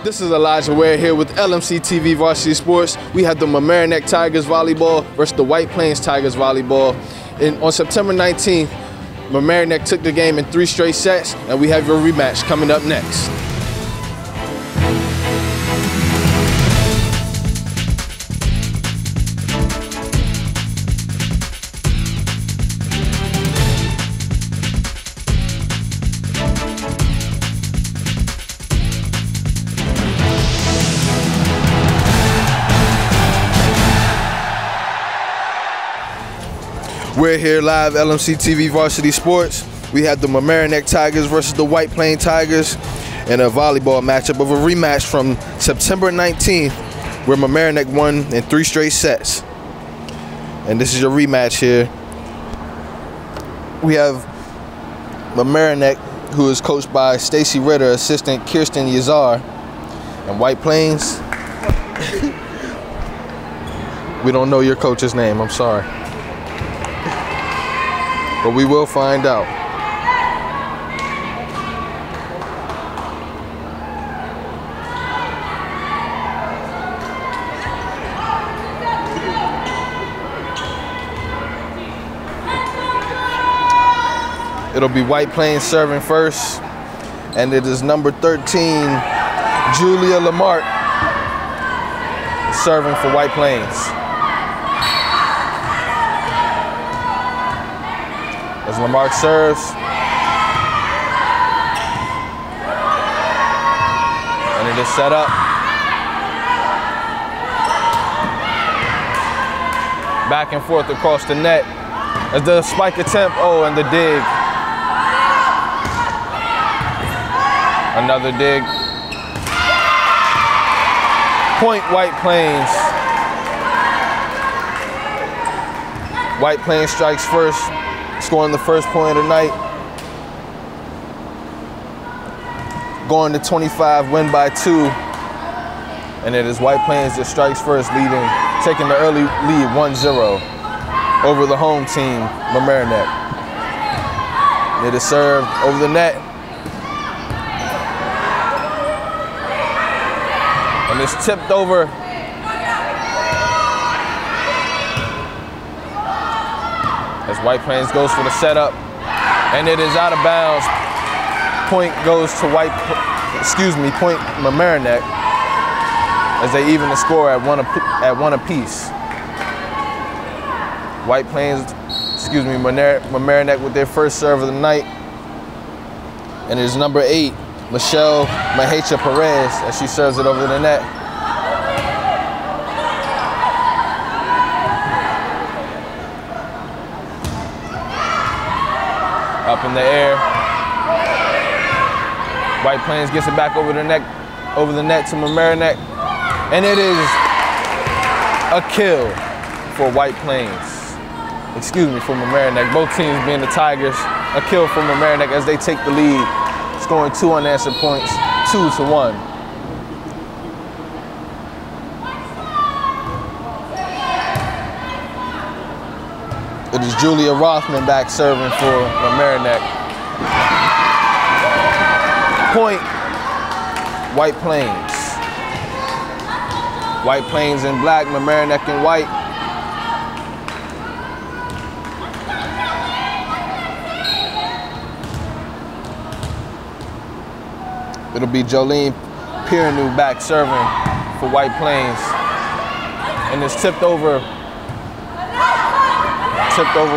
This is Elijah Ware here with LMC TV Varsity Sports. We have the Mamaroneck Tigers Volleyball versus the White Plains Tigers Volleyball. And on September 19th, Mamaroneck took the game in 3 straight sets, and we have your rematch coming up next. We're here live, LMC TV Varsity Sports. We have the Mamaroneck Tigers versus the White Plains Tigers in a volleyball matchup of a rematch from September 19th, where Mamaroneck won in 3 straight sets. And this is your rematch here. We have Mamaroneck, who is coached by Stacy Ritter, assistant Kirsten Yazar, and White Plains. We don't know your coach's name, I'm sorry. But we will find out. It'll be White Plains serving first, and it is number 13, Julia Lamarck, serving for White Plains. As Lamarck serves, and it is set up. Back and forth across the net. As the spike attempt, oh, and the dig. Another dig. Point White Plains. White Plains strikes first, scoring the first point of the night. Going to 25, win by 2. And it is White Plains that strikes first, taking the early lead 1-0 over the home team, Mamaroneck. It is served over the net. And it's tipped over. As White Plains goes for the setup, and it is out of bounds. Point goes to point Mamaroneck, as they even the score at one apiece. White Plains, Mamaroneck with their first serve of the night, and it is number 8, Michelle Mahecha Perez, as she serves it over the net. Up in the air. White Plains gets it back over the net to Mamaroneck. And it is a kill for White Plains. For Mamaroneck. Both teams being the Tigers. A kill for Mamaroneck as they take the lead, scoring 2 unanswered points, 2-1. It is Julia Rothman back serving for Mamaroneck. Point, White Plains. White Plains in black, Mamaroneck in white. It'll be Jolene Piranu back serving for White Plains. And it's tipped over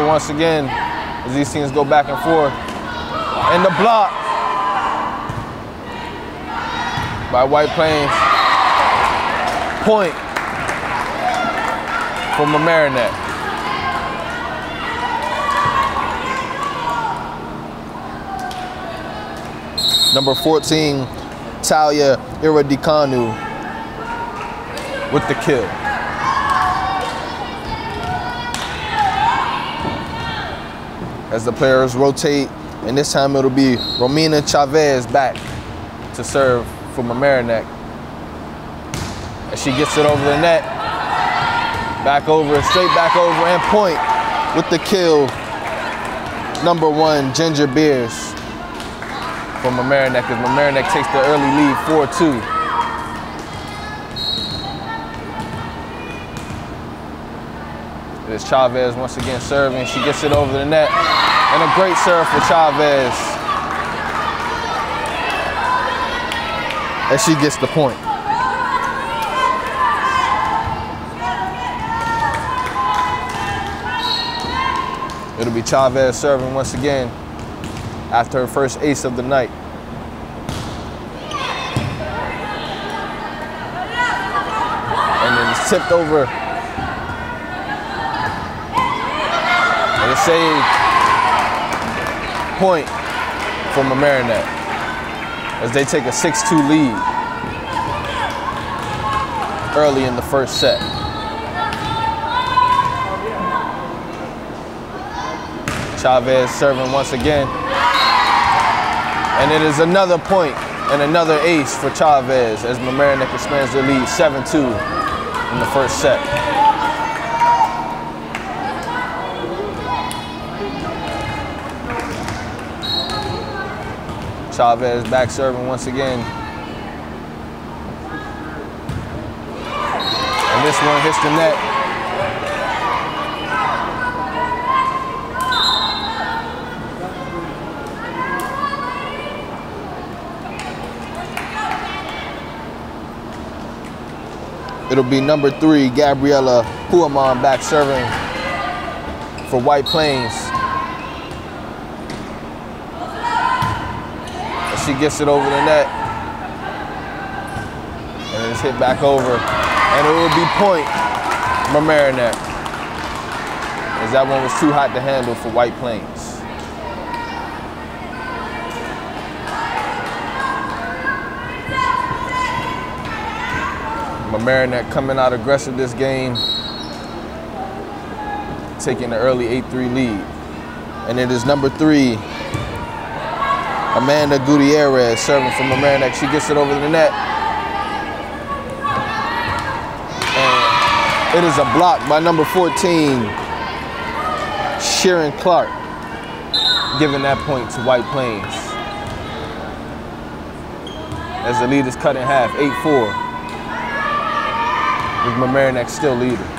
once again as these teams go back and forth. And the block by White Plains. Point for Mamaroneck. Number 14, Talia Iradikanu with the kill. As the players rotate, and this time it'll be Romina Chavez back to serve for Mamaroneck. As she gets it over the net, straight back over, and point with the kill. Number 1, Ginger Beers for Mamaroneck, as Mamaroneck takes the early lead 4-2. It is Chavez once again serving. She gets it over the net. And a great serve for Chavez. And she gets the point. It'll be Chavez serving once again after her first ace of the night. And then it's tipped over. And it's a point for Mamaroneck as they take a 6-2 lead early in the first set. Chavez serving once again. And it is another point and another ace for Chavez as Mamaroneck expands their lead 7-2 in the first set. Chavez back serving once again. And this one hits the net. It'll be number 3, Gabriella Huaman back serving for White Plains. She gets it over the net, and it's hit back over, and it will be point Mamaroneck, as that one was too hot to handle for White Plains. Mamaroneck coming out aggressive this game, taking the early 8-3 lead, and it is number 3, Amanda Gutierrez serving from Mamaroneck. She gets it over the net. And it is a block by number 14, Sharon Clark, giving that point to White Plains. As the lead is cut in half, 8-4, with Mamaroneck still leading.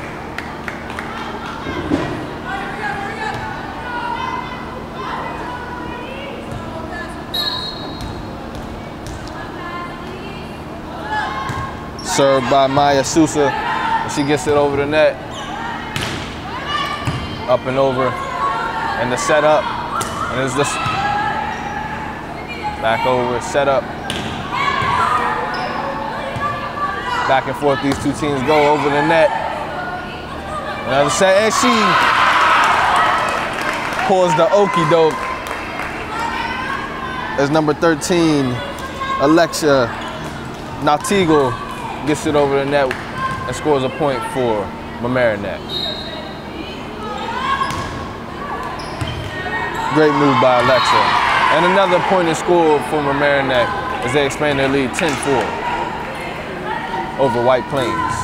Served by Maya Sousa, and she gets it over the net. Up and over, and the setup, and it's this back over, setup. Back and forth, these two teams go over the net. Another set, and she pulls the okie doke as number 13, Alexia Nautigal, gets it over the net and scores a point for Mamaroneck. Great move by Alexa. And another point is scored for Mamaroneck as they expand their lead 10-4 over White Plains.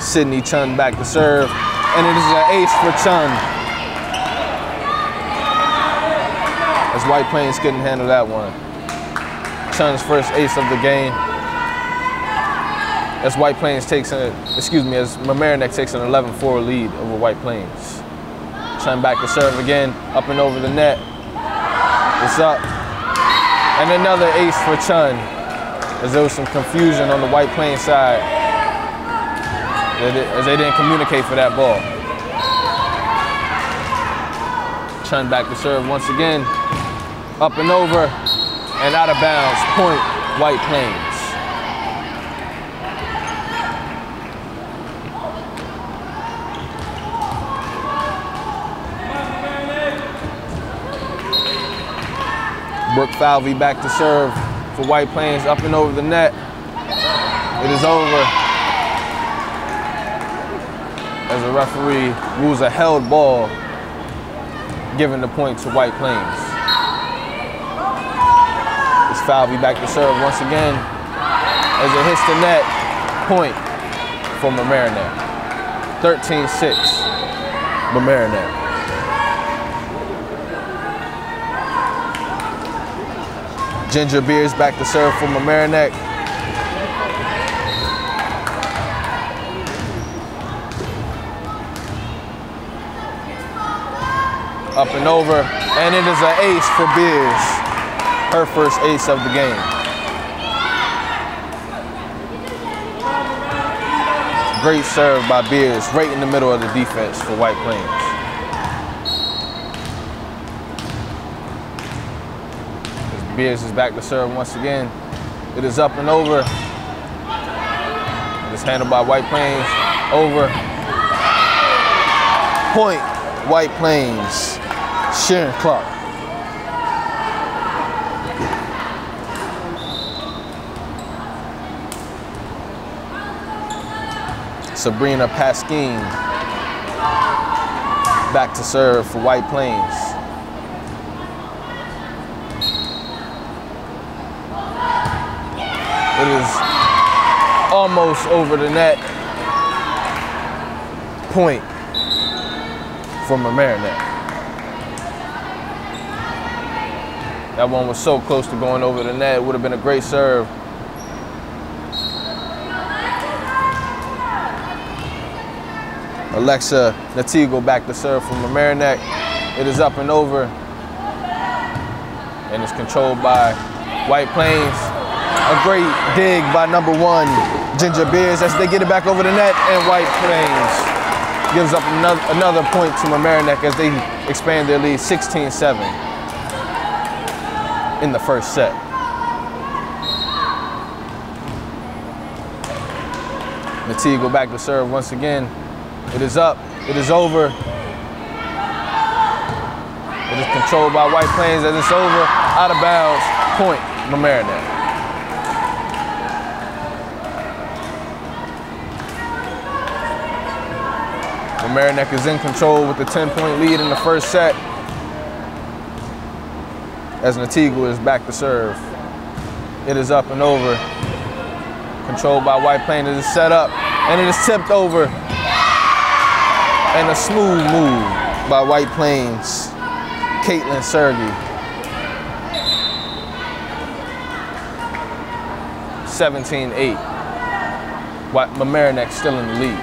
Sydney Chun back to serve, and it is an ace for Chun, as White Plains couldn't handle that one. Chun's first ace of the game. As White Plains takes as Mamaroneck takes an 11-4 lead over White Plains. Chun back to serve again, up and over the net. It's up. And another ace for Chun, as there was some confusion on the White Plains side, as they didn't communicate for that ball. Chun back to serve once again, up and over, and out of bounds, point White Plains. Brooke Falvey back to serve for White Plains, up and over the net. It is over as the referee rules a held ball, giving the point to White Plains. It's Falvey back to serve once again as it hits the net, point for Mamaroneck. 13-6, Mamaroneck. Ginger Beers back to serve for Mamaroneck. Up and over, and it is an ace for Beers. Her first ace of the game. Great serve by Beers, right in the middle of the defense for White Plains. As Beers is back to serve once again. It is up and over. It is handled by White Plains. Over. Point, White Plains. Sharon Clark. Sabrina Pasquine back to serve for White Plains. It is almost over the net. Point for Mamaroneck. That one was so close to going over the net. It would have been a great serve. Alexa Natigo back to serve from Mamaroneck. It is up and over. And it's controlled by White Plains. A great dig by number 1, Ginger Beers, as they get it back over the net, and White Plains gives up another point to Mamaroneck as they expand their lead 16-7 in the first set. Natigo back to serve once again. It is up, it is over. It is controlled by White Plains as it's over, out of bounds, point, Mamaroneck. Mamaroneck is in control with the 10-point lead in the first set as Natigo is back to serve. It is up and over. Controlled by White Plains. It is set up and it is tipped over. And a smooth move by White Plains, Caitlin Sergey. 17-8. Mamaroneck still in the lead.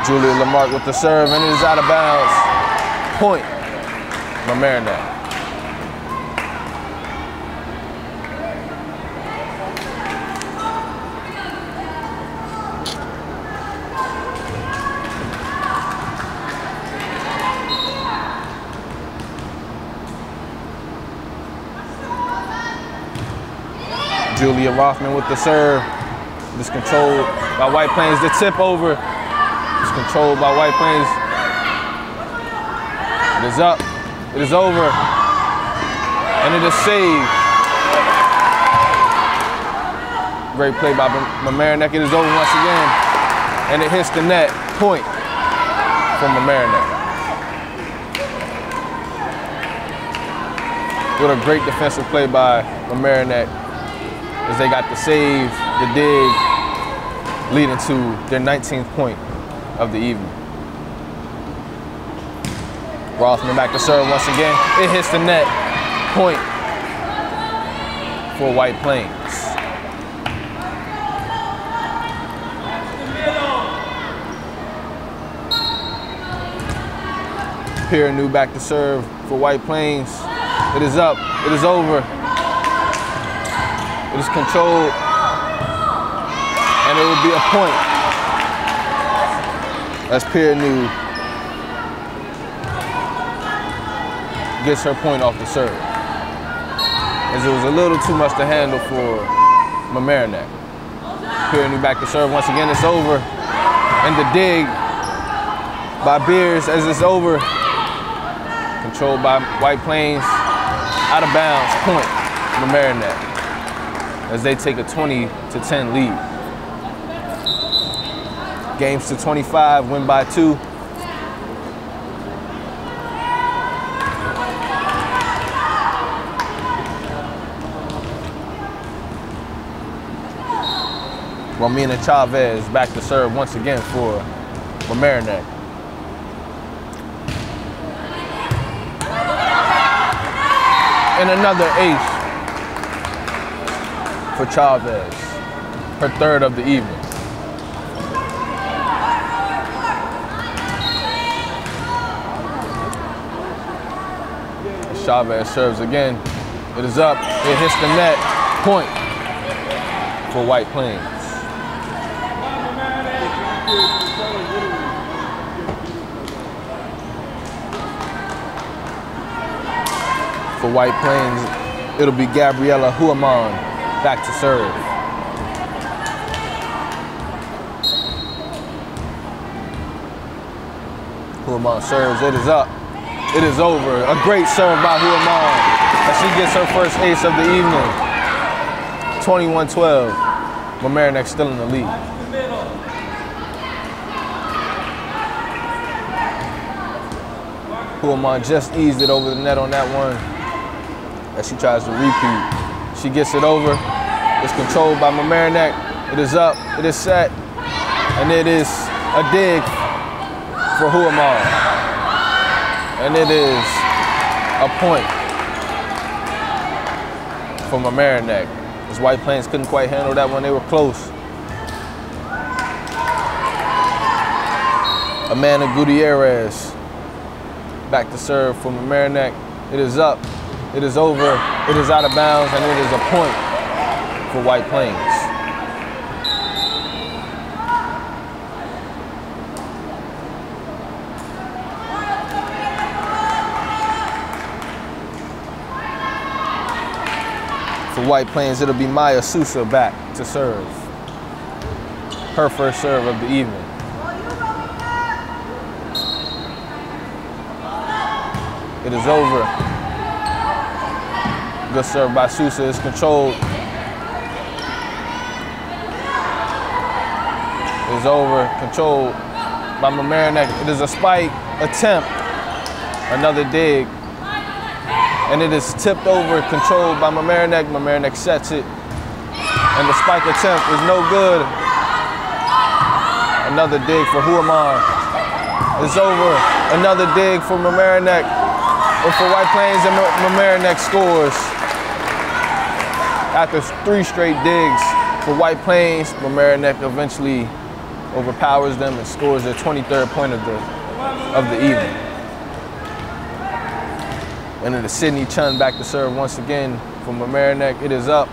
Julia Lamarck with the serve, and it is out of bounds. Point, Mamaroneck. Julia Rothman with the serve. It is controlled by White Plains. The tip over. It's controlled by White Plains. It is up. It is over. And it is saved. Great play by Mamaroneck. It is over once again. And it hits the net. Point from Mamaroneck. What a great defensive play by Mamaroneck as they got the save, the dig, leading to their 19th point of the evening. Rothman back to serve once again. It hits the net. Point for White Plains. Pierre back to serve for White Plains. It is up. It is over. It is controlled. And it will be a point. As Pierre gets her point off the serve. As it was a little too much to handle for Mamaroneck. Pierre back to serve once again. It's over. And the dig by Beers as it's over. Controlled by White Plains. Out of bounds. Point. Mamaroneck. As they take a 20-10 lead. Games to 25, win by 2. Romina Chavez back to serve once again for Mamaroneck. And another ace for Chavez. her third of the evening. Chavez serves again. It is up. It hits the net. Point for White Plains. For White Plains, it'll be Gabriella Huamon back to serve. Huamon serves. It is up. It is over. A great serve by Huamon as she gets her first ace of the evening. 21-12. Mamaroneck still in the lead. Huamon just eased it over the net on that one as she tries to repeat. She gets it over. It's controlled by Mamaroneck. It is up. It is set. And it is a dig for Huamon. And it is a point for Mamaroneck. As White Plains couldn't quite handle that one, they were close. Amanda Gutierrez back to serve for Mamaroneck. It is up, it is over, it is out of bounds, and it is a point for White Plains. For White Plains, it'll be Maya Sousa back to serve. Her first serve of the evening. It is over. Good serve by Sousa. It's controlled. It is over. Controlled by Mamaroneck. It is a spike attempt. Another dig. And it is tipped over, controlled by Mamaroneck. Mamaroneck sets it. And the spike attempt is no good. Another dig for Huamon. It's over. Another dig for Mamaroneck. And for White Plains, and Mamaroneck scores. After 3 straight digs for White Plains, Mamaroneck eventually overpowers them and scores their 23rd point of the evening. And it is Sydney Chun back to serve once again for Mamaroneck. It is up.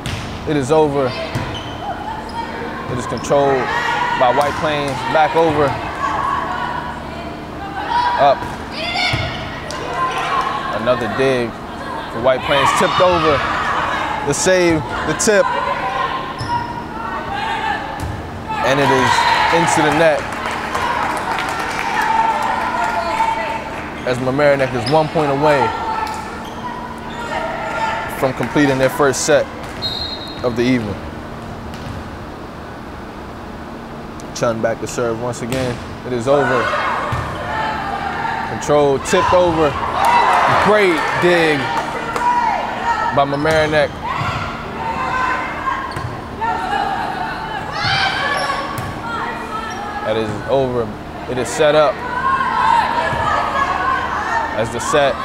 It is over. It is controlled by White Plains. Back over. Up. Another dig for White Plains. Tipped over. The save, the tip. And it is into the net. As Mamaroneck is 1 point away from completing their first set of the evening. Chun back to serve once again. It is over. Control, tipped over. Great dig by Mamaroneck. That is over. It is set up as the set.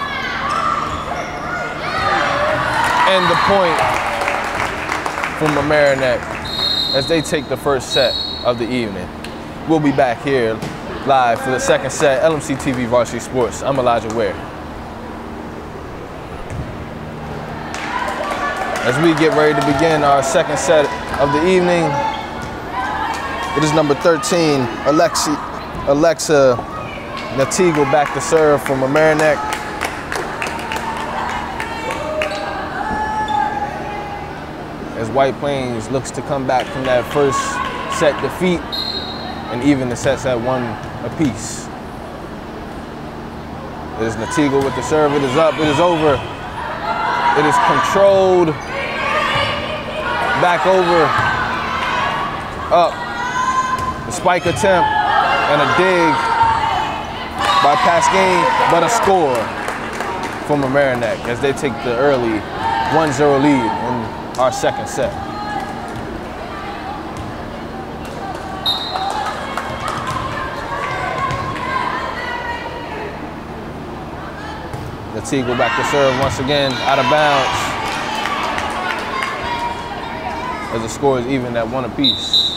And the point from Mamaroneck as they take the first set of the evening. We'll be back here live for the second set, LMC TV Varsity Sports. I'm Elijah Ware. As we get ready to begin our second set of the evening, it is number 13, Alexa Natigo back to serve for Mamaroneck. As White Plains looks to come back from that first set defeat and even the sets at 1 apiece. It is Natigo with the serve. It is up. It is over. It is controlled. Back over. Up. The spike attempt and a dig by Pasquin, but a score for Mamaroneck as they take the early 1-0 lead in our second set. Natigo back to serve once again, out of bounds. as the score is even at 1 apiece.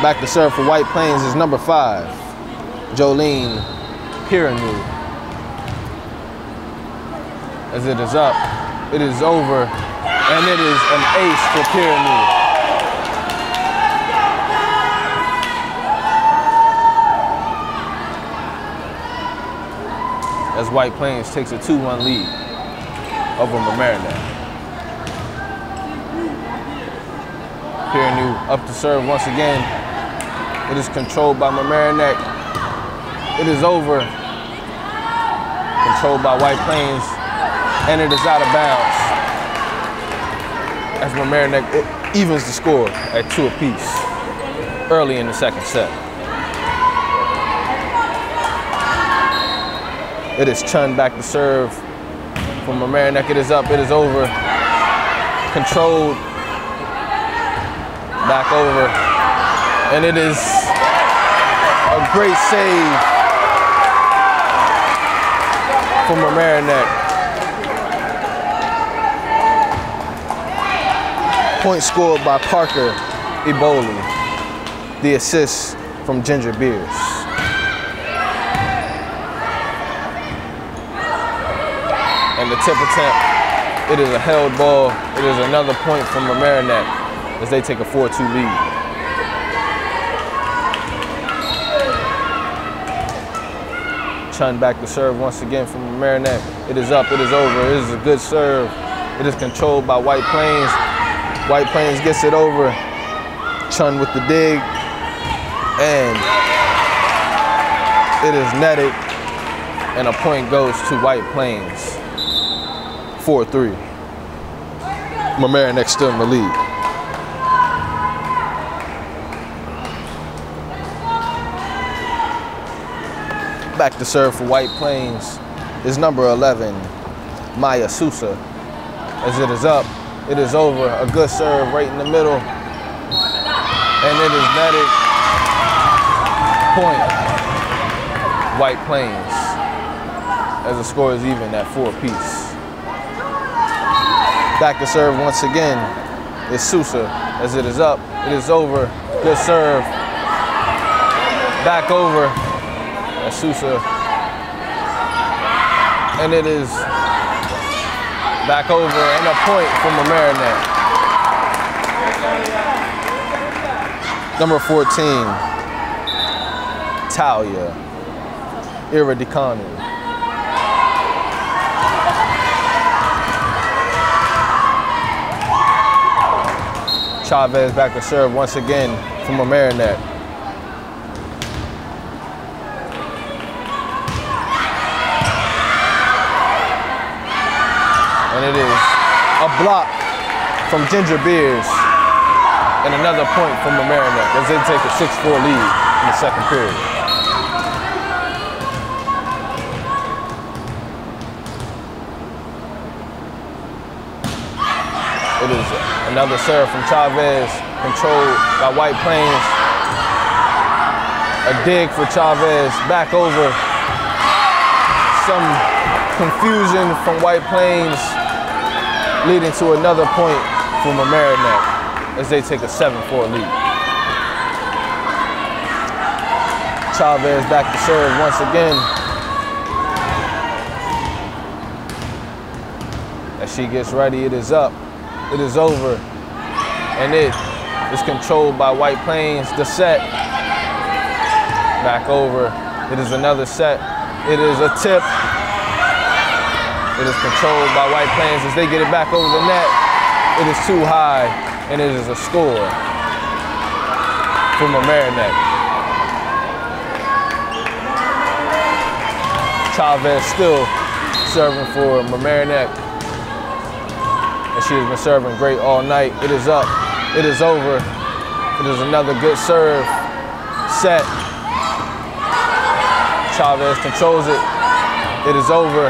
Back to serve for White Plains is number 5, Jolene Piranu. As it is up, it is over, and it is an ace for Piranu. As White Plains takes a 2-1 lead over Mamaroneck. Piranu up to serve once again. It is controlled by Mamaroneck. It is over. Controlled by White Plains. And it is out of bounds. As Mamaroneck evens the score at 2 apiece early in the second set. It is Chun back to serve from Mamaroneck. It is up. It is over. Controlled. Back over. And it is a great save for Mamaroneck. Point scored by Parker Eboli. The assist from Ginger Beers. And the tip attempt, it is a held ball. It is another point from Mamaroneck as they take a 4-2 lead. Chun back to serve once again from Mamaroneck. It is up, it is over. It is a good serve. It is controlled by White Plains. White Plains gets it over. Chun with the dig. And it is netted. And a point goes to White Plains. 4-3. Mamaroneck still in the lead. Back to serve for White Plains is number 11, Maya Sousa. As it is up, it is over. A good serve right in the middle. And it is netted. Point, White Plains. As the score is even at 4 apiece. Back to serve once again is Sousa. As it is up, it is over. Good serve. Back over. That's Sousa. And it is back over and a point from Mamaroneck. Number 14, Talia Iradikanu. Chavez back to serve once again from Mamaroneck. And it is a block from Ginger Beers and another point from Mamaroneck as they take a 6-4 lead in the second period. It is another serve from Chavez, controlled by White Plains. A dig for Chavez, back over. Some confusion from White Plains, leading to another point for Mamaroneck as they take a 7-4 lead. Chavez back to serve once again. As she gets ready, it is up. It is over, and it is controlled by White Plains. The set, back over. It is another set. It is a tip. It is controlled by White Plains as they get it back over the net. It is too high, and it is a score for Mamaroneck. Chavez still serving for Mamaroneck. And she has been serving great all night. It is up. It is over. It is another good serve. Set. Chavez controls it. It is over.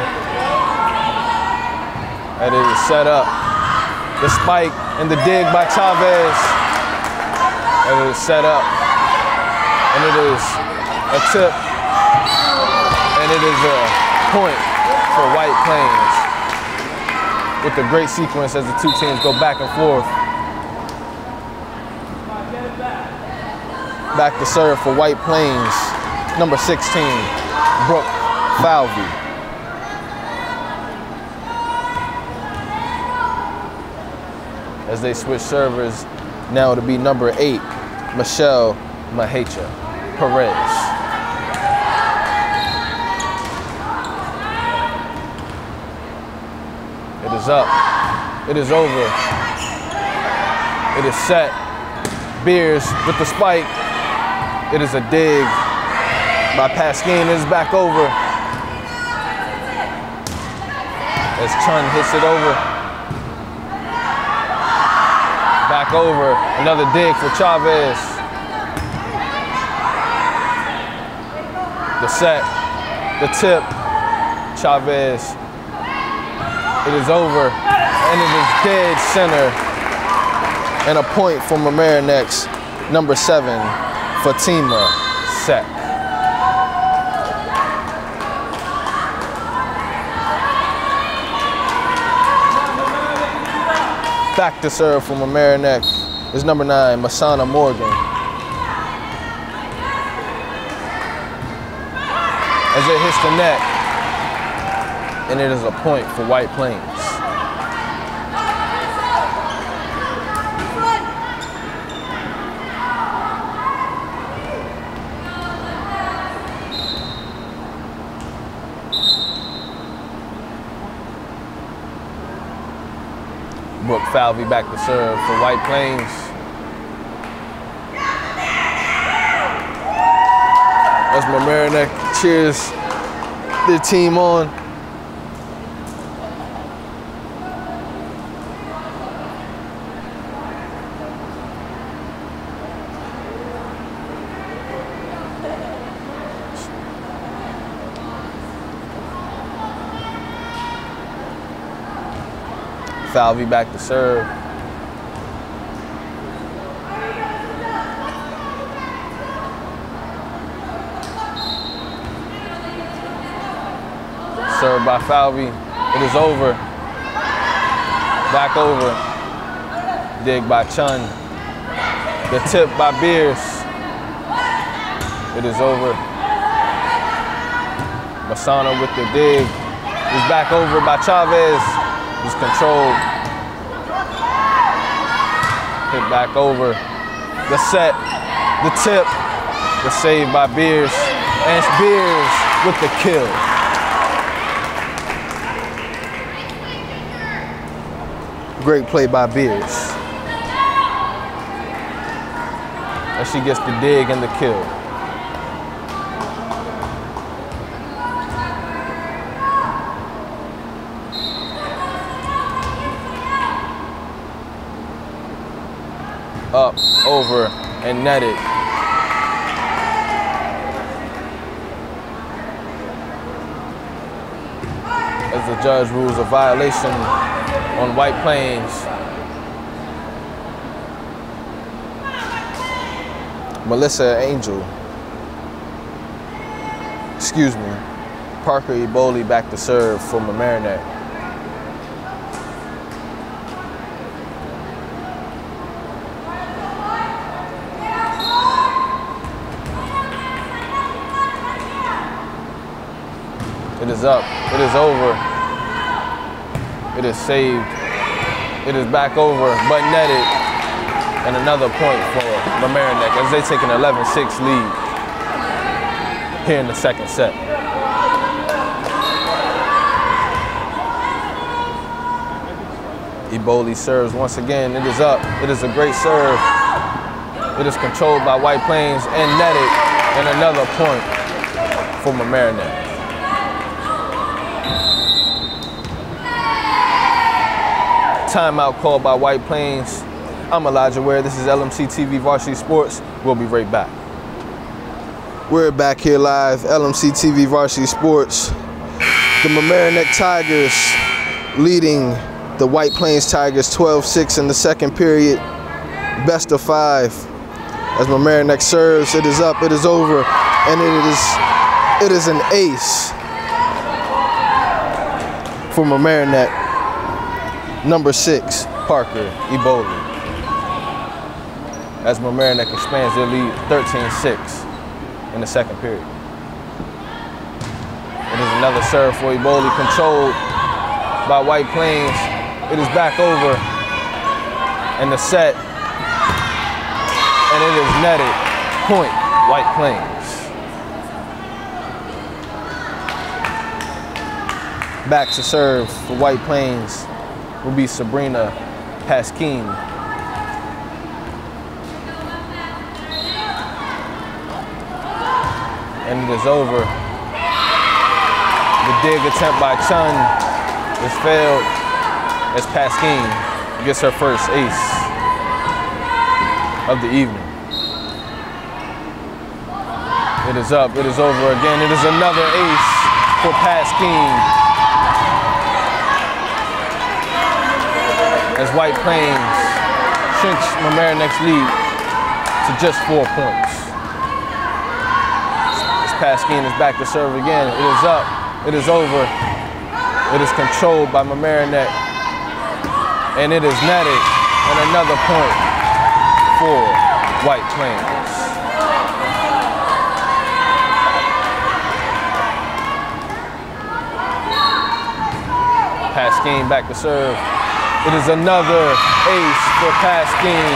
And it is set up. The spike and the dig by Chavez. And it is set up. And it is a tip, and it is a point for White Plains with a great sequence as the two teams go back and forth. Back to serve for White Plains, number 16, Brooke Falvey. As they switch servers, now to be number 8, Michelle Mahecha Perez. It is up. It is over. It is set. Beers with the spike. It is a dig by Pasquine. It is back over. As Chun hits it over. Back over. Another dig for Chavez. The set. The tip. Chavez. It is over. And it is dead center. And a point for Mamaroneck's number 7, Fatima Sek. Back to serve for Mamaroneck is number 9, Masana Morgan. As it hits the net, and it is a point for White Plains. Brooke Falvey back to serve for White Plains. As Mamaroneck cheers their team on. Falvey back to serve. Served by Falvey. It is over. Back over. Dig by Chun. The tip by Beers. It is over. Masana with the dig. Is back over by Chavez. Is controlled. Hit back over. The set, the tip, the save by Beers. And it's Beers with the kill. Great play by Beers. And she gets the dig and the kill. Up, over, and netted. As the judge rules a violation on White Plains. Melissa Angel. Excuse me. Parker Eboli back to serve for Mamaroneck. It is up, it is over, it is saved, it is back over, but netted, and another point for Mamaroneck as they take an 11-6 lead here in the second set. Eboli serves once again, it is up, it is a great serve, it is controlled by White Plains and netted, and another point for Mamaroneck. Timeout called by White Plains. I'm Elijah Ware. This is LMC TV Varsity Sports. We'll be right back. We're back here live, LMC TV Varsity Sports. The Mamaroneck Tigers leading the White Plains Tigers 12-6 in the second period. Best of 5. As Mamaroneck serves, it is up, it is over, and it is an ace for Mamaroneck. Number 6, Parker Eboli. As Mamaroneck expands their lead 13-6 in the second period. It is another serve for Eboli, controlled by White Plains. It is back over, and the set, and it is netted. Point, White Plains. Back to serve for White Plains will be Sabrina Pasquin. And it is over. The dig attempt by Chun is failed as Pasquin gets her first ace of the evening. It is up, it is over again. It is another ace for Pasquin. As White Plains shrinks Mamaroneck's lead to just 4 points. As Pasquin is back to serve again. It is up, it is over. It is controlled by Mamaroneck, and it is netted, and another point for White Plains. Pasquin back to serve. It is another ace for Pasquin.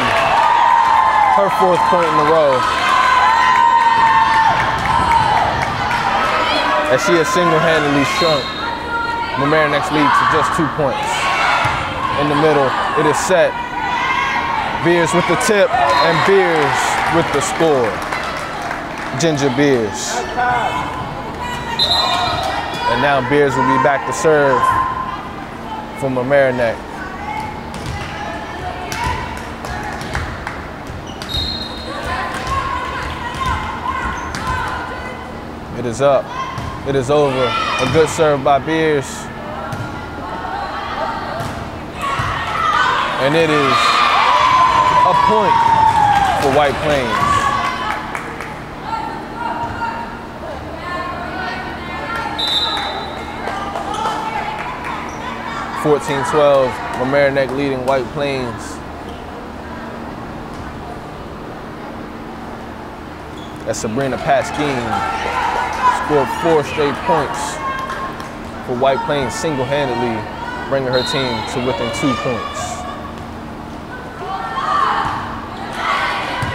Her 4th point in a row. As she has single-handedly shrunk Mamaroneck's lead to just 2 points. In the middle, it is set. Beers with the tip, and Beers with the score. Ginger Beers. And now Beers will be back to serve for Mamaroneck. It is up, it is over. A good serve by Beers. And it is a point for White Plains. (14-12), Mamaroneck leading White Plains. As Sabrina Pasquin scored 4 straight points for White Plains, single-handedly bringing her team to within 2 points.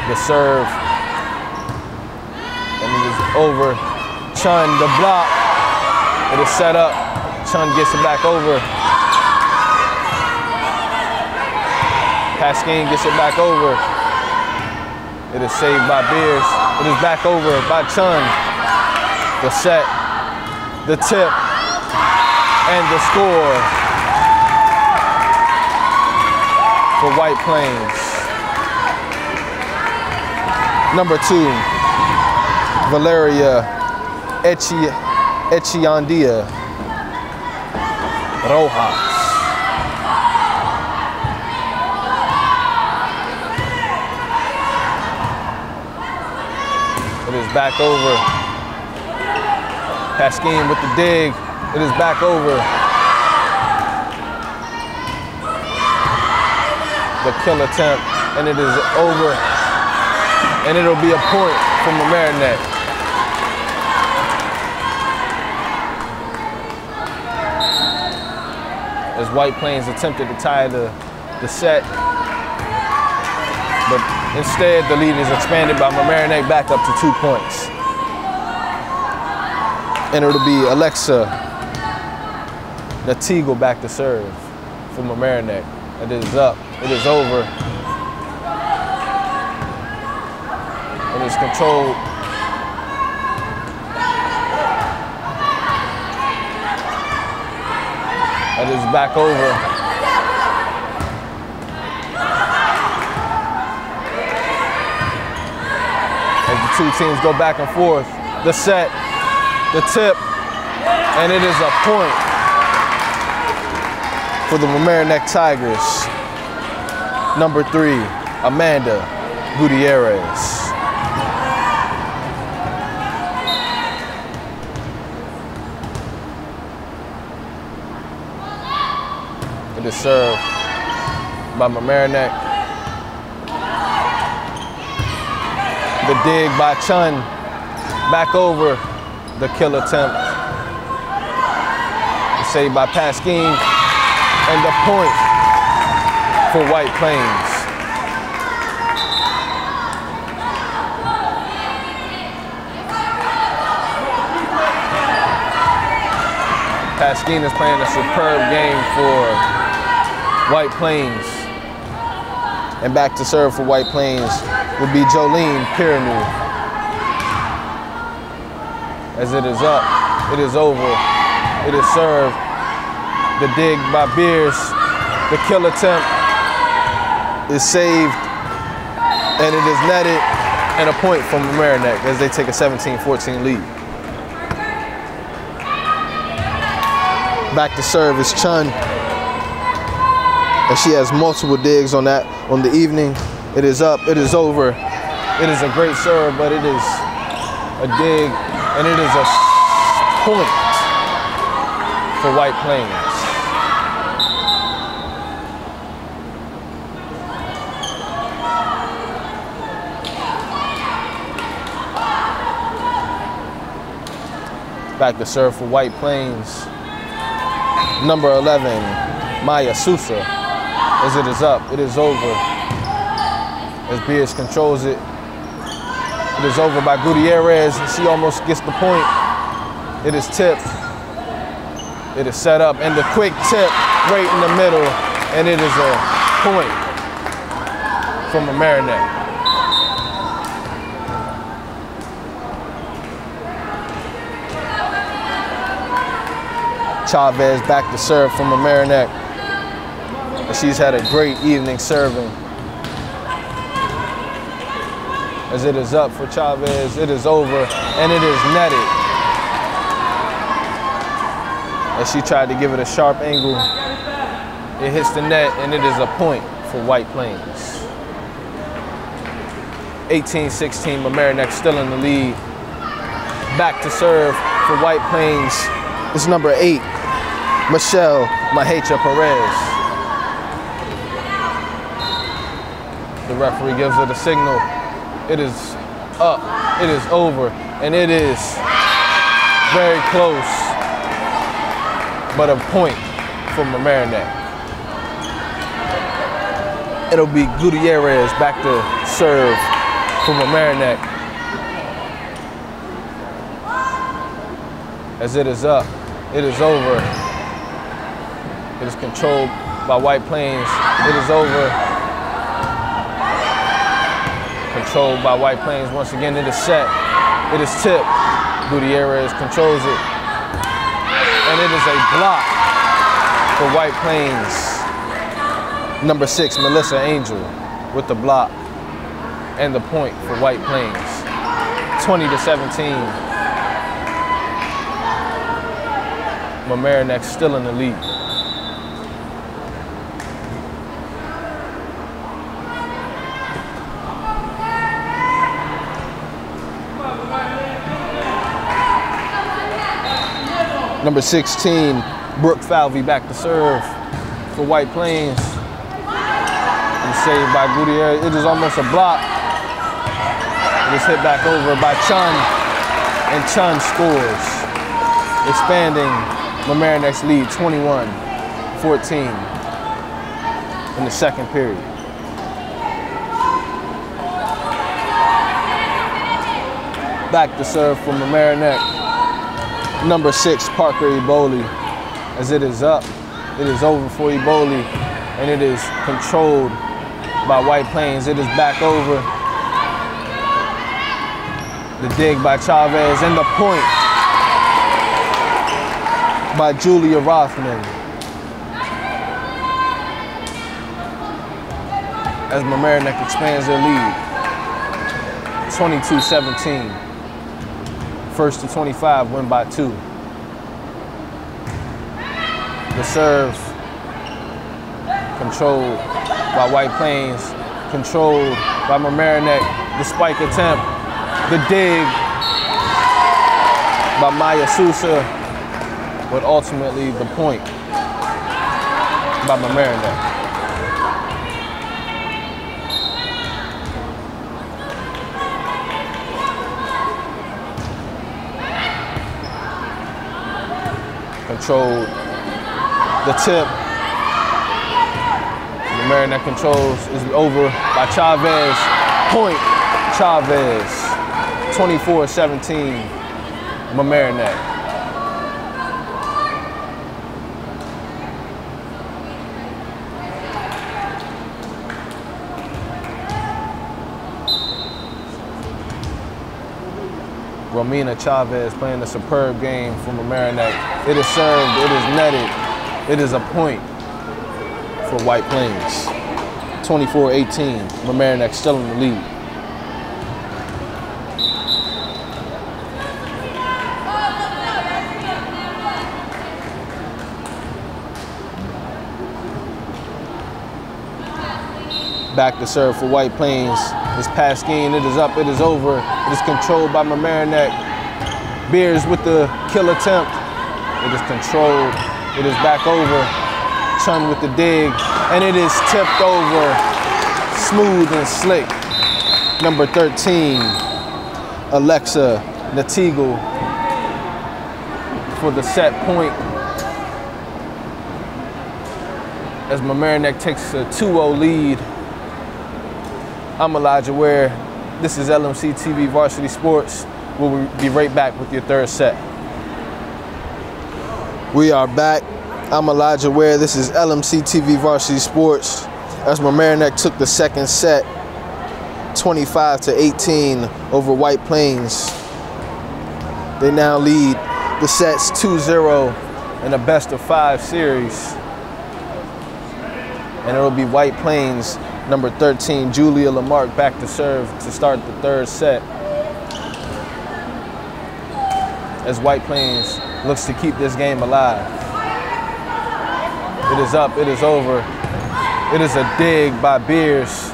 The serve, and it is over. Chun, the block, it is set up. Chun gets it back over. Pasquin gets it back over. It is saved by Beers. It is back over by Chun. The set, the tip, and the score for White Plains. Number 2, Valeria Echeandia Rojas. It is back over. Pasquin with the dig. It is back over. The kill attempt, and it is over. And it'll be a point for Mamaroneck. As White Plains attempted to tie the set, but instead the lead is expanded by Mamaroneck back up to 2 points. And it'll be Alexa Natigo back to serve for Mamaroneck. It is up, it is over. It is controlled. It is back over. As the 2 teams go back and forth, the set, the tip, and it is a point for the Mamaroneck Tigers. Number 3, Amanda Gutierrez. It is served by Mamaroneck. The dig by Chun. Back over the kill attempt. Saved by Pasquine. And the point for White Plains. Pasquine is playing a superb game for White Plains. And back to serve for White Plains would be Jolene Piranu. As it is up, it is over, it is served. The dig by Beers, the kill attempt is saved, and it is netted, and a point from Mamaroneck as they take a 17-14 lead. Back to serve is Chun, and she has multiple digs on the evening. It is up, it is over. It is a great serve, but it is a dig, and it is a point for White Plains. Back to serve for White Plains. Number 11, Maya Sousa. As it is up, it is over. As Beers controls it. It is over by Gutierrez. She almost gets the point. It is tipped. It is set up, and the quick tip right in the middle, and it is a point from Mamaroneck. Chavez back to serve from Mamaroneck. She's had a great evening serving. As it is up for Chavez, it is over, and it is netted. As she tried to give it a sharp angle, it hits the net, and it is a point for White Plains. 18-16, Mamaroneck still in the lead. Back to serve for White Plains. It's number 8, Michelle Mahecha Perez. The referee gives her the signal. It is up, it is over, and it is very close, but a point for Mamaroneck. It'll be Gutierrez back to serve for Mamaroneck. As it is up, it is over. It is controlled by White Plains. It is over. Controlled by White Plains. Once again, it is set. It is tipped. Gutierrez controls it. And it is a block for White Plains. Number 6, Melissa Angel with the block and the point for White Plains. 20-17. Mamaroneck still in the lead. Number 16, Brooke Falvey back to serve for White Plains. And saved by Gutierrez. It is almost a block. It is hit back over by Chun, and Chun scores, expanding Mamaroneck's lead 21-14 in the second period. Back to serve for Mamaroneck. Number 6, Parker Eboli. As it is up, it is over for Eboli, and it is controlled by White Plains. It is back over. The dig by Chavez, and the point by Julia Rothman. As Mamaroneck expands their lead, 22-17. First to 25, win by 2. The serve controlled by White Plains. controlled by Mamaroneck. The spike attempt, the dig by Maya Sousa, but ultimately the point by Mamaroneck. Controlled the tip. Mamaroneck controls is over by Chavez. Point Chavez. 24-17. Mamaroneck. Romina Chavez playing a superb game for Mamaroneck. It is served, it is netted, it is a point for White Plains. 24-18, Mamaroneck still in the lead. Back to serve for White Plains. It's Pasquine, it is up, it is over. It is controlled by Mamaroneck. Beers with the kill attempt. It is controlled, it is back over. Chun with the dig, and it is tipped over. Smooth and slick. Number 13, Alexa Natigal for the set point. As Mamaroneck takes a 2-0 lead. I'm Elijah Ware. This is LMC TV Varsity Sports. We'll be right back with your third set. We are back. I'm Elijah Ware. This is LMC TV Varsity Sports. As Mamaroneck took the second set, 25-18 over White Plains. They now lead the sets 2-0 in a best-of-5 series. And it'll be White Plains, number 13, Julia Lamarck, back to serve to start the third set. As White Plains looks to keep this game alive. It is up, it is over. It is a dig by Beers.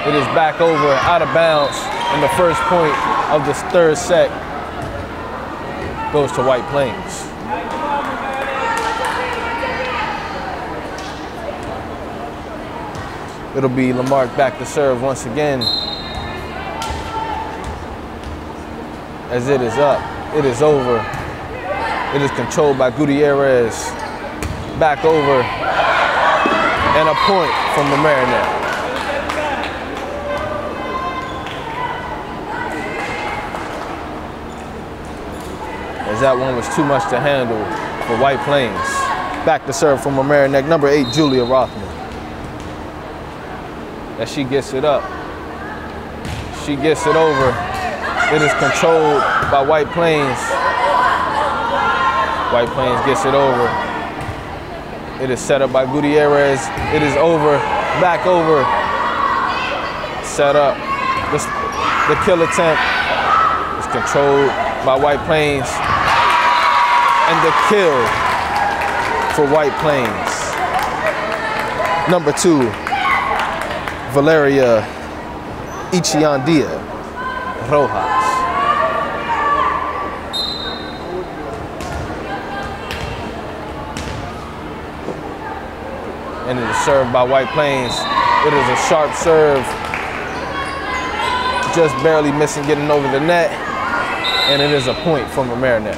It is back over, out of bounds, and the first point of this third set goes to White Plains. It'll be Lamarck back to serve once again. As it is up, it is over. It is controlled by Gutierrez. Back over, and a point from Mamaroneck. As that one was too much to handle for White Plains. Back to serve from Mamaroneck, number 8, Julia Rothman. As she gets it up, she gets it over. It is controlled by White Plains. White Plains gets it over. It is set up by Gutierrez. It is over, back over. Set up. The kill attempt is controlled by White Plains. And the kill for White Plains. Number 2, Valeria Ichiandia Rojas. And it is served by White Plains. It is a sharp serve. Just barely missing getting over the net. And it is a point from Mamaroneck.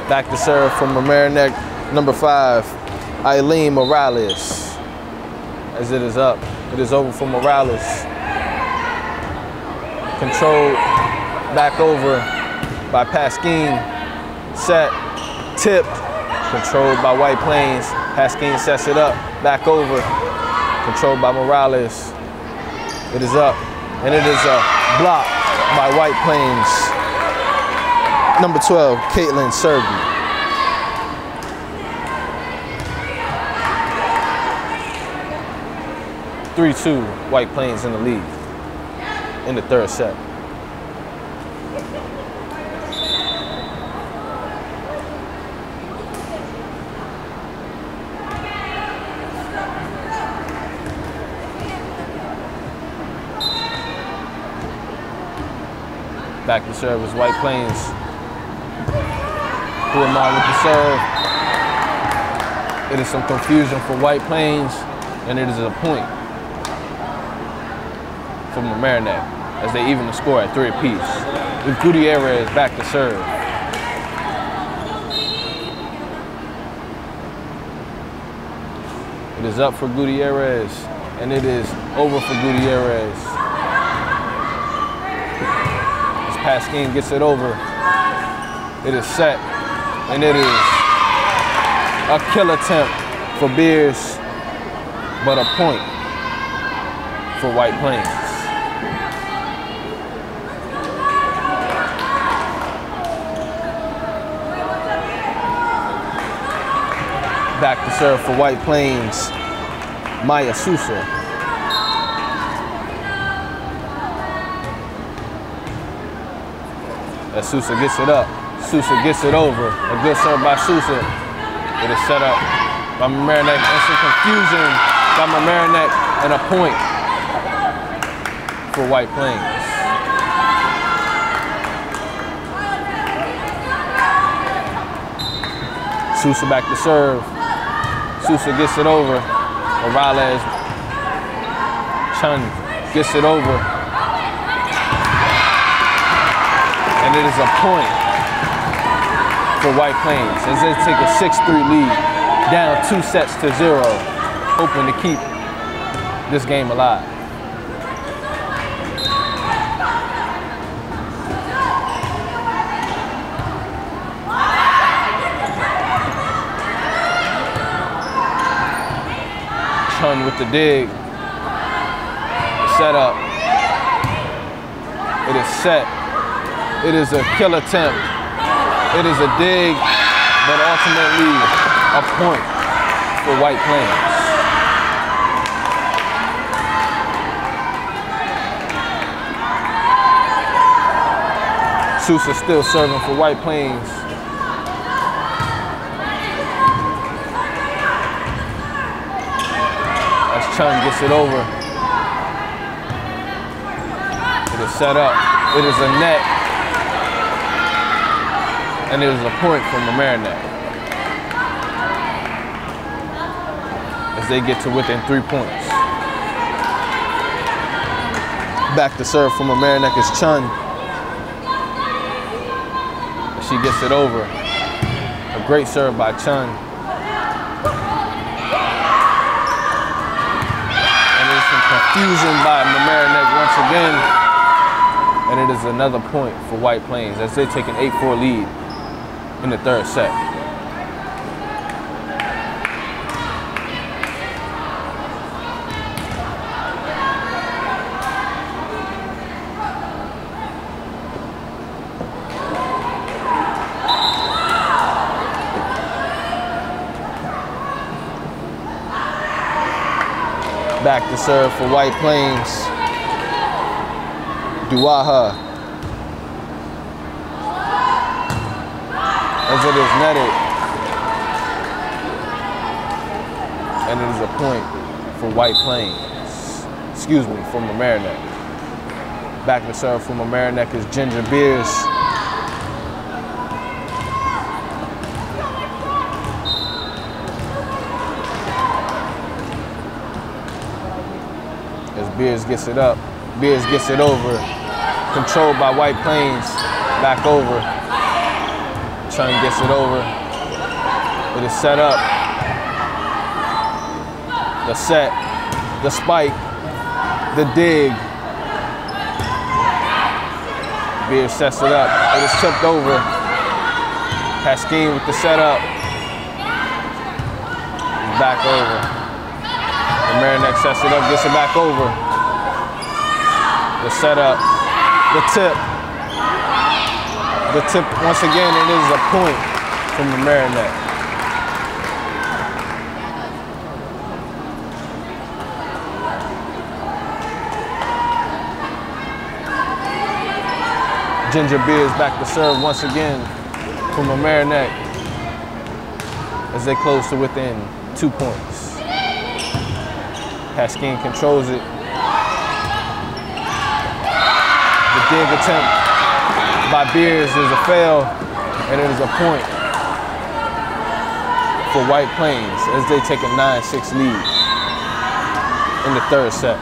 Back to serve from Mamaroneck, number 5, Eileen Morales. As it is up, it is over for Morales. Controlled, back over by Pasquine. Set, tipped, controlled by White Plains. Pasquine sets it up, back over, controlled by Morales. It is up, and it is a block by White Plains. Number 12, Caitlin Serby. (3-2) White Plains in the lead in the third set. Back to serve is White Plains. Guamar with the serve. It is some confusion for White Plains, and it is a point for Mamaroneck as they even the score at 3 apiece. With Gutierrez back to serve. It is up for Gutierrez, and it is over for Gutierrez. As Pasquin gets it over, it is set, and it is a kill attempt for Beers, but a point for White Plains. Back to serve for White Plains, Maya Sousa. As Sousa gets it up, Sousa gets it over. A good serve by Sousa. It is set up by Mamaroneck, and some confusion by Mamaroneck, and a point for White Plains. Sousa back to serve. Sousa gets it over. Morales, Chun gets it over. And it is a point for White Plains as they take a 6-3 lead, down 2-0, hoping to keep this game alive. Chun with the dig. Set up. It is set. It is a kill attempt. It is a dig, but ultimately a point for White Plains. Sousa still serving for White Plains. As Chun gets it over. It is set up. It is a net. And it is a point from Mamaroneck as they get to within 3 points. Back to serve from Mamaroneck is Chun. She gets it over. A great serve by Chun. And there's some confusion by Mamaroneck once again. And it is another point for White Plains as they take an 8-4 lead in the third set. Back to serve for White Plains, Duaha. As it is netted, and it is a point for White Plains. Excuse me, for Mamaroneck. Back to serve for Mamaroneck is Ginger Beers. As Beers gets it up, Beers gets it over. Controlled by White Plains, back over. Chun gets it over. It is set up. The set, the spike, the dig. Beers sets it up. It is tipped over. Pasquin with the setup. Back over. Mamaroneck sets it up, gets it back over. The setup, the tip. The tip, once again, it is a point from Mamaroneck. Ginger Beers back to serve once again from Mamaroneck as they close to within 2 points. Pasquin controls it. The dig attempt by Beers is a fail, and it is a point for White Plains as they take a 9-6 lead in the third set.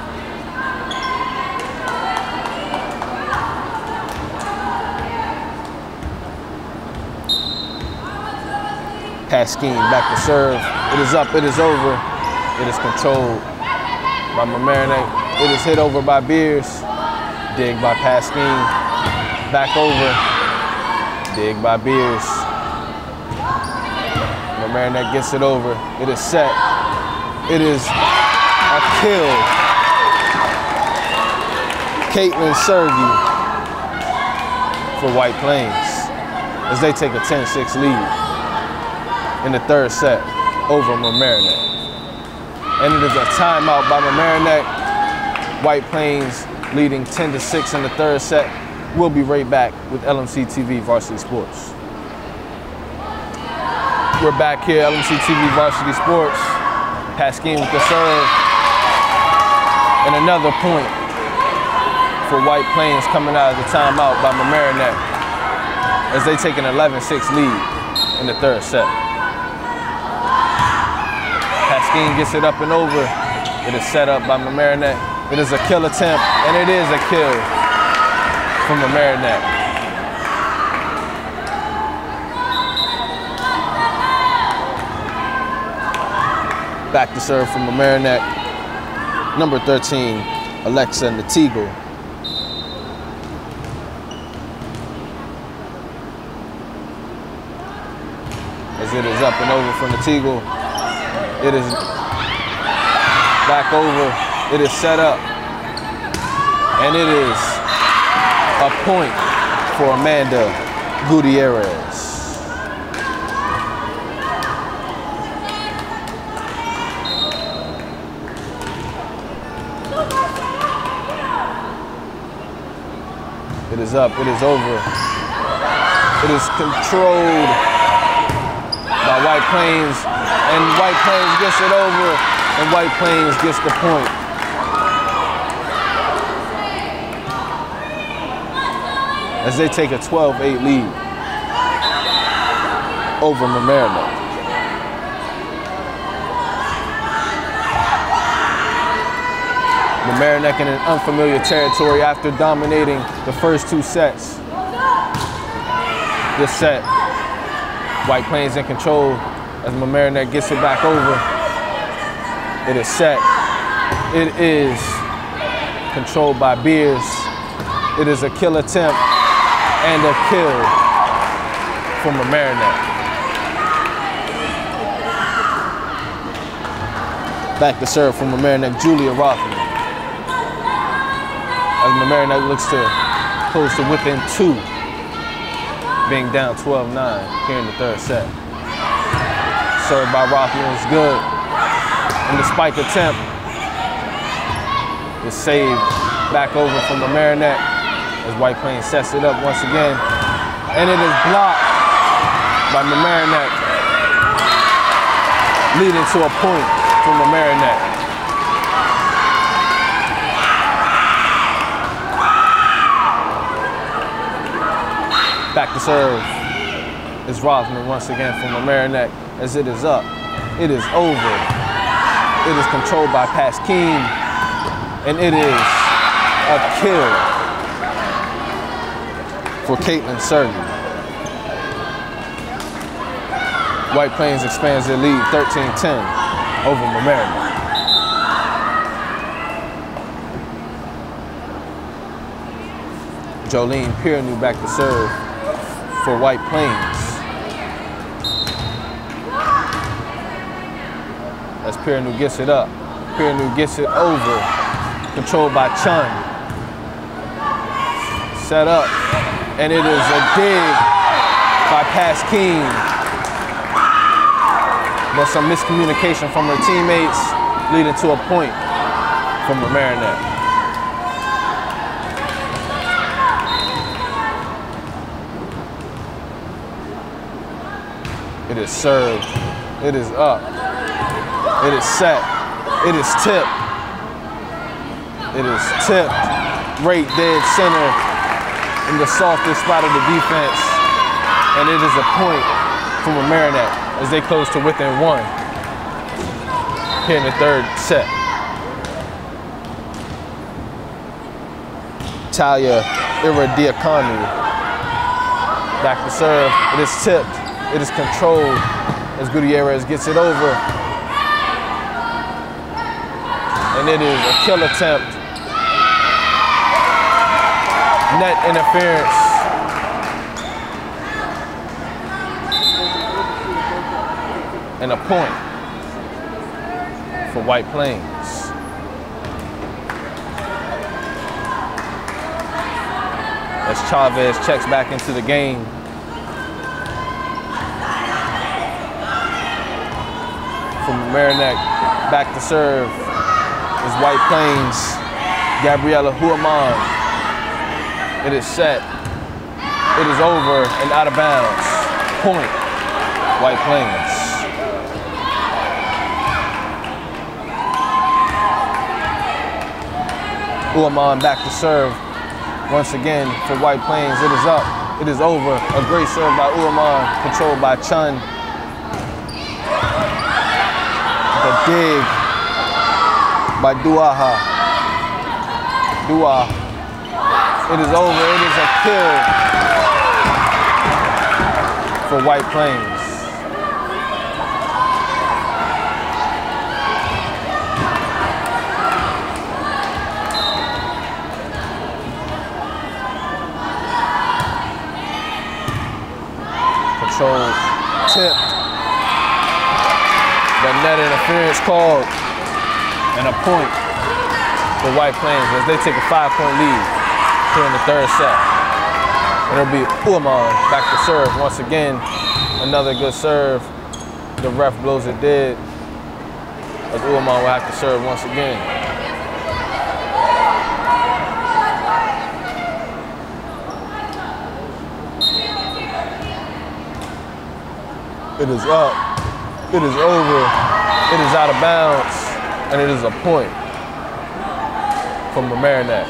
Pasquine back to serve. It is up, it is over. It is controlled by Mamaroneck. It is hit over by Beers. Dig by Pasquine. Back over. Dig by Beers. Mamaroneck gets it over. It is set. It is a kill. Caitlin Sergey for White Plains as they take a 10-6 lead in the third set over Mamaroneck. And it is a timeout by Mamaroneck. White Plains leading 10-6 in the third set. We'll be right back with LMC TV Varsity Sports. We're back here, LMC TV Varsity Sports. Pasquine with the serve. And another point for White Plains coming out of the timeout by Mamaroneck as they take an 11-6 lead in the third set. Pasquine gets it up and over. It is set up by Mamaroneck. It is a kill attempt, and it is a kill from Mamaroneck. Back to serve from Mamaroneck. Number 13, Alexa Natigo. As it is up and over from Natigo. It is back over. It is set up. And it is a point for Amanda Gutierrez. It is up. It is over. It is controlled by White Plains. And White Plains gets it over, and White Plains gets the point. As they take a 12-8 lead over Mamaroneck. Mamaroneck in an unfamiliar territory after dominating the first two sets. This set, White Plains in control. As Mamaroneck gets it back over, it is set. It is controlled by Beers. It is a kill attempt and a kill from Mamaroneck. Back to serve from Mamaroneck, Julia Rothman. As Mamaroneck looks to close to within 2, being down 12-9 here in the third set. Served by Rothman is good. And the spike attempt is saved back over from Mamaroneck as White Plains sets it up once again. And it is blocked by Mamaroneck, leading to a point from Mamaroneck. Back to serve is Rothman once again from Mamaroneck. As it is up, it is over. It is controlled by Pasquine, and it is a kill for Caitlin Sergey. White Plains expands their lead 13-10 over Mamaroneck. Jolene Piernew back to serve for White Plains. As Piernew gets it up. Piernew gets it over. Controlled by Chun. Set up. And it is a dig by Pasquine. But some miscommunication from her teammates leading to a point from Mamaroneck. It is served. It is up. It is set. It is tipped. It is tipped. Right dead center in the softest spot of the defense. And it is a point for Mamaroneck as they close to within 1 here in the 3rd set. Talia Iradiakanu back to serve. It is tipped. It is controlled as Gutierrez gets it over. And it is a kill attempt. Net interference. And a point for White Plains. As Chavez checks back into the game. From Mamaroneck, back to serve is White Plains, Gabriella Huaman. It is set. It is over and out of bounds. Point, White Plains. Huaman back to serve. Once again for White Plains, it is up, it is over. A great serve by Huaman, controlled by Chun. The dig by Duaha. Dua. It is over, it is a kill for White Plains. Control tipped. The net interference called. And a point for White Plains as they take a 5-point lead here in the 3rd set. And it'll be Huaman back to serve once again. Another good serve. The ref blows it dead as Huaman will have to serve once again. It is up, it is over, it is out of bounds, and it is a point from Mamaroneck.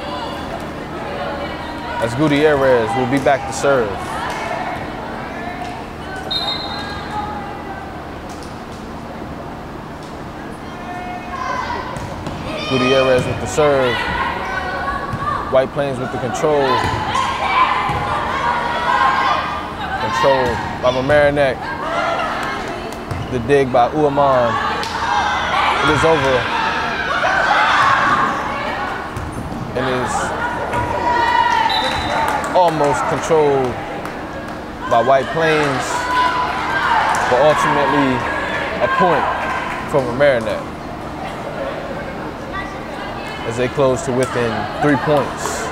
As Gutierrez will be back to serve. Gutierrez with the serve. White Plains with the control. Control by Mamaroneck. The dig by Huaman. It is over. It is almost controlled by White Plains, but ultimately a point for Mamaroneck as they close to within 3 points.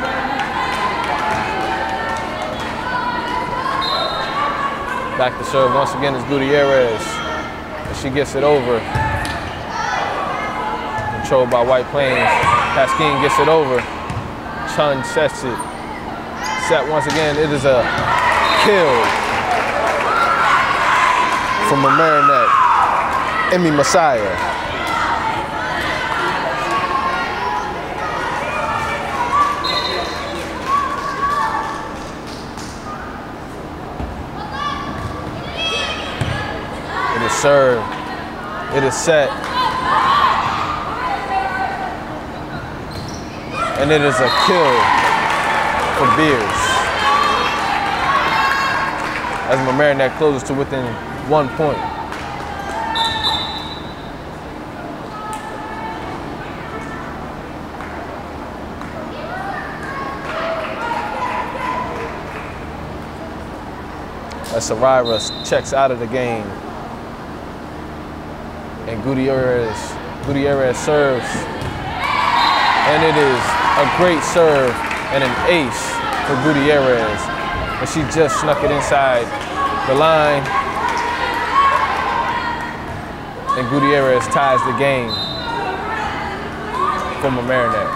Back to serve once again is Gutierrez. She gets it over. Controlled by White Plains. Pasquin gets it over. Chun sets it. Set once again. It is a kill from Mamaroneck. Emmy Messiah. It is served. It is set. And it is a kill for Beers. As Mamaroneck closes to within 1 point. As Sarira checks out of the game. And Gutierrez serves. And it is a great serve and an ace for Gutierrez. And she just snuck it inside the line. And Gutierrez ties the game for Mamaroneck.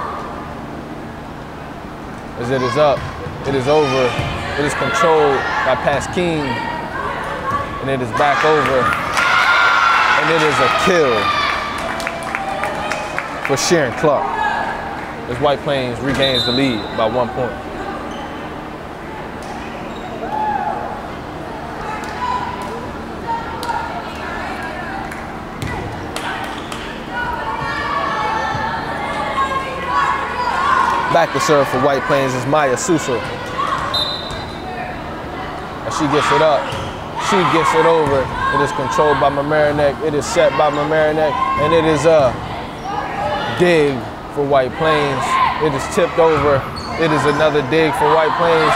As it is up, it is over, it is controlled by Pasquin. And it is back over. And it is a kill for Sharon Clark as White Plains regains the lead by 1 point. back to serve for White Plains is Maya Sousa. And she gets it up. She gets it over. It is controlled by Mamaroneck. It is set by Mamaroneck. And it is a dig for White Plains. It is tipped over. It is another dig for White Plains.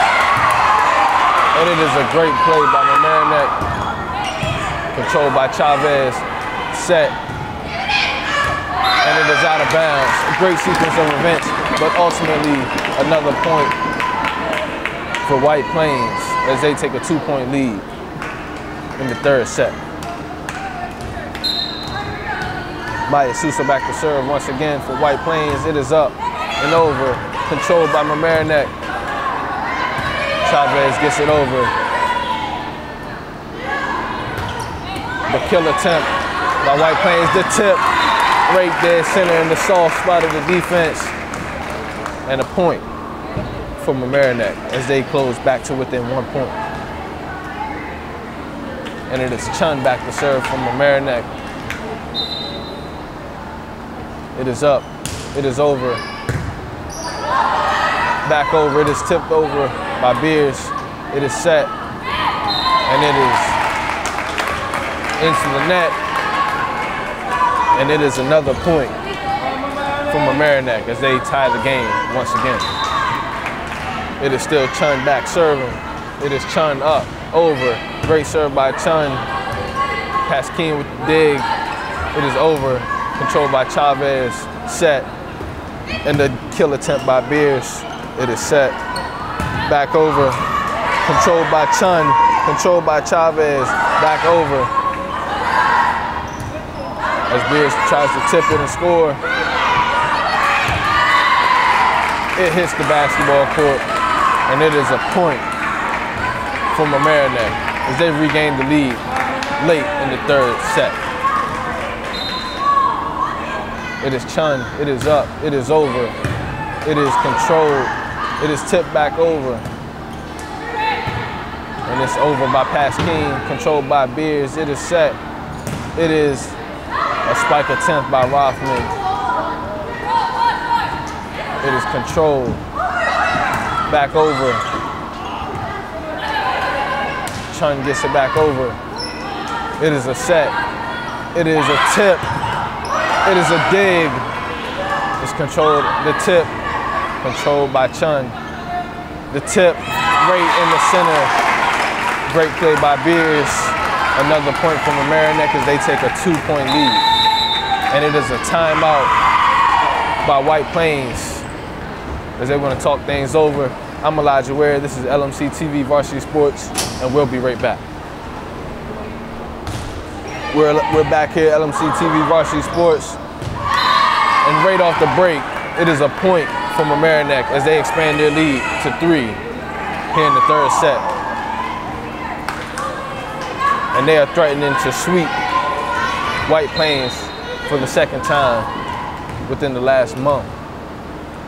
And it is a great play by Mamaroneck. Controlled by Chavez. Set. And it is out of bounds. A great sequence of events, but ultimately another point for White Plains as they take a 2-point lead in the third set. Maya Sousa back to serve once again for White Plains. It is up and over, controlled by Mamaroneck. Chavez gets it over. The kill attempt by White Plains, the tip right there, center in the soft spot of the defense. And a point for Mamaroneck as they close back to within 1 point. And it is Chun back to serve from Mamaroneck. It is up, it is over. Back over, it is tipped over by Beers. It is set, and it is into the net. And it is another point for Mamaroneck as they tie the game once again. It is still Chun back serving. It is Chun up, over. Great serve by Chun. Pasquin with the dig. It is over. Controlled by Chavez. Set. And the kill attempt by Beers. It is set. Back over. Controlled by Chun. Controlled by Chavez. Back over. As Beers tries to tip it and score. It hits the basketball court, and it is a point for Mamaroneck as they regain the lead late in the third set. It is Chun, it is up, it is over, it is controlled, it is tipped back over. And it's over by Pasquin, controlled by Beers. It is set, it is a spike attempt by Rothman. It is controlled. Back over. Chun gets it back over. It is a set. It is a tip. It is a dig. It's controlled. The tip controlled by Chun. The tip right in the center. Great play by Beers. Another point from Mamaroneck as they take a 2-point lead. And it is a timeout by White Plains as they want to talk things over. I'm Elijah Ware. This is LMC TV Varsity Sports, and we'll be right back. We're back here at LMC TV Varsity Sports, and right off the break, it is a point for Mamaroneck as they expand their lead to 3 here in the third set. And they are threatening to sweep White Plains for the second time within the last month.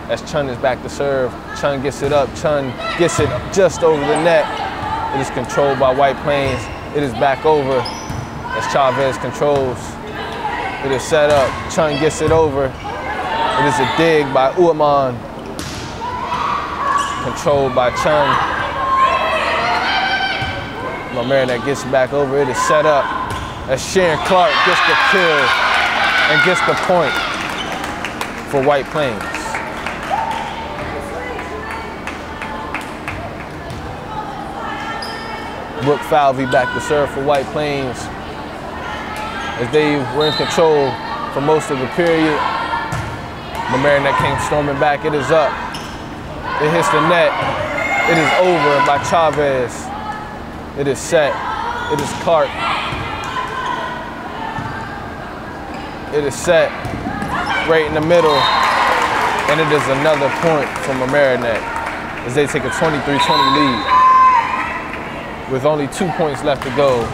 As Chun is back to serve, Chun gets it up, Chun gets it just over the net. It is controlled by White Plains. It is back over as Chavez controls. It is set up, Chun gets it over. It is a dig by Uaman, controlled by Chun. Mamaroneck gets it back over, it is set up as Sharon Clark gets the kill and gets the point for White Plains. Brooke Falvey back to serve for White Plains as they were in control for most of the period. Mamaroneck came storming back. It is up. It hits the net. It is over by Chavez. It is set. It is Clark. It is set right in the middle. And it is another point for Mamaroneck as they take a 23-20 lead. With only 2 points left to go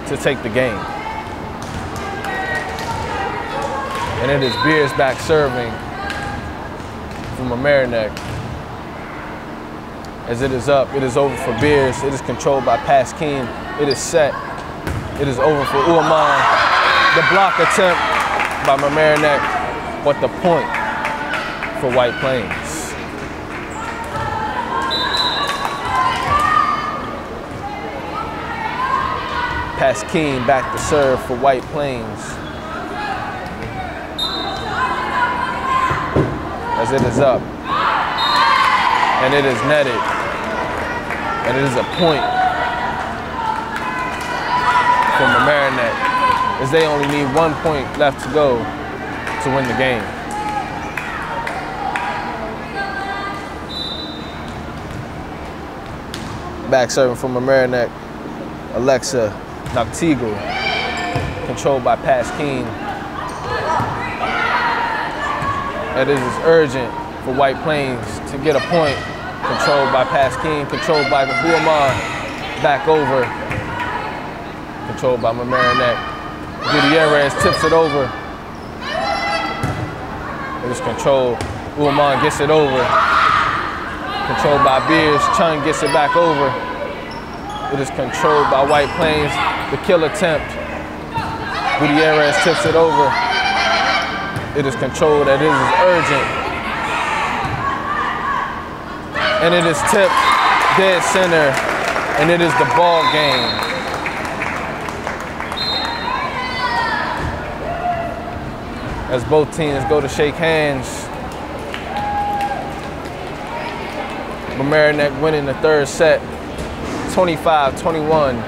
to take the game. And it is Beers back serving from Mamaroneck. As it is up, it is over for Beers. It is controlled by Pasquin. It is set. It is over for Uaman. The block attempt by Mamaroneck, but the point for White Plains. Pasquine back to serve for White Plains. As it is up. And it is netted. And it is a point for Mamaroneck, as they only need 1 point left to go to win the game. Back serving from Mamaroneck, Alexa Noctigal, controlled by Pasquine. And it is urgent for White Plains to get a point, controlled by Pasquine, controlled by Uamon, back over, controlled by Mamaroneck. Gutierrez tips it over. It is controlled. Uamon gets it over. Controlled by Beers. Chung gets it back over. It is controlled by White Plains. The kill attempt. Gutierrez tips it over. It is controlled. That it is urgent. And it is tipped dead center. And it is the ball game. As both teams go to shake hands. Mamaroneck winning the third set, 25-21.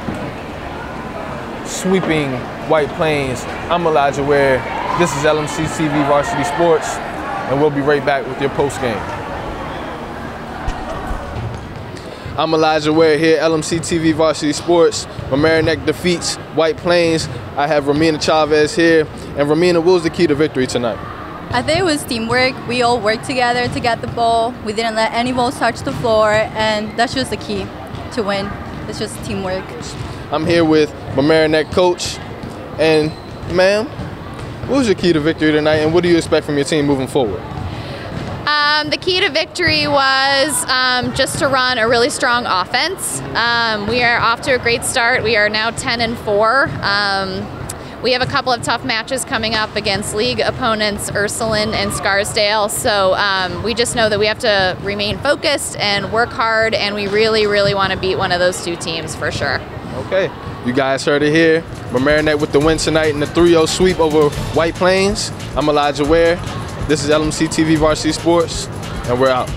Sweeping White Plains. I'm Elijah Ware. This is LMC TV Varsity Sports, and we'll be right back with your post game. I'm Elijah Ware here, LMC TV Varsity Sports. Mamaroneck defeats White Plains. I have Romina Chavez here. And Romina, what was the key to victory tonight? I think it was teamwork. We all worked together to get the ball. We didn't let any balls touch the floor, and that's just the key to win. It's just teamwork. I'm here with Mamaroneck coach. And ma'am, what was your key to victory tonight, and what do you expect from your team moving forward? The key to victory was just to run a really strong offense. We are off to a great start. We are now 10-4. We have a couple of tough matches coming up against league opponents Ursuline and Scarsdale. So we just know that we have to remain focused and work hard, and we really, really want to beat one of those two teams for sure. Okay, you guys heard it here. Mamaroneck with the win tonight in the 3-0 sweep over White Plains. I'm Elijah Ware. This is LMC TV Varsity Sports, and we're out.